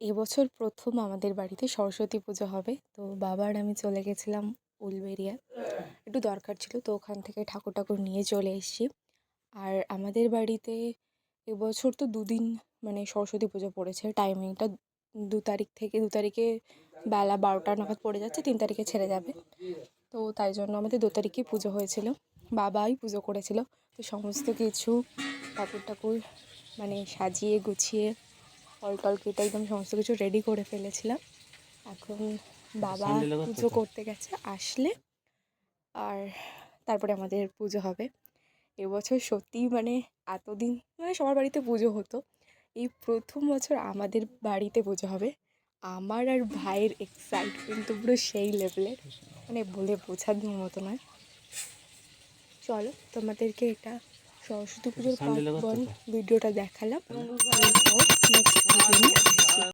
এবছর প্রথম আমাদের বাড়িতে সরস্বতী পুজো হবে। তো বাবা আর আমি চলে গেছিলাম উলবেড়িয়া, একটু দরকার ছিল, তো ওখান থেকে ঠাকুর ঠাকুর নিয়ে চলে এসেছি। আর আমাদের বাড়িতে এবছর তো দুদিন মানে সরস্বতী পুজো পড়েছে। টাইমিংটা 2 তারিখ থেকে 2 তারিখে বেলা 12টা নাগাদ পড়ে যাচ্ছে, 3 তারিখে ছেড়ে যাবে। তো তাই জন্য আমাদের 2 তারিখেই পুজো হয়েছিল, বাবাই পুজো করেছিল। তো সমস্ত কিছু ঠাকুর ঠাকুর মানে সাজিয়ে গুছিয়ে ফল টল কেটে একদম সমস্ত কিছু রেডি করে ফেলেছিলাম। এখন বাবা পুজো করতে গেছে, আসলে আর তারপরে আমাদের পুজো হবে। এবছর সত্যিই মানে এতদিন মানে সবার বাড়িতে পুজো হতো, এই প্রথম বছর আমাদের বাড়িতে পুজো হবে। আমার আর ভাইয়ের এক্সাইটমেন্ট তো পুরো সেই লেভেলের, মানে বলে বোঝানোর মতো নয়। চলো তোমাদেরকে এটা সরস্বতী পুজোর পার্ট 1 ভিডিওটা দেখালাম, এরপর নেক্সট ভিডিও নিয়ে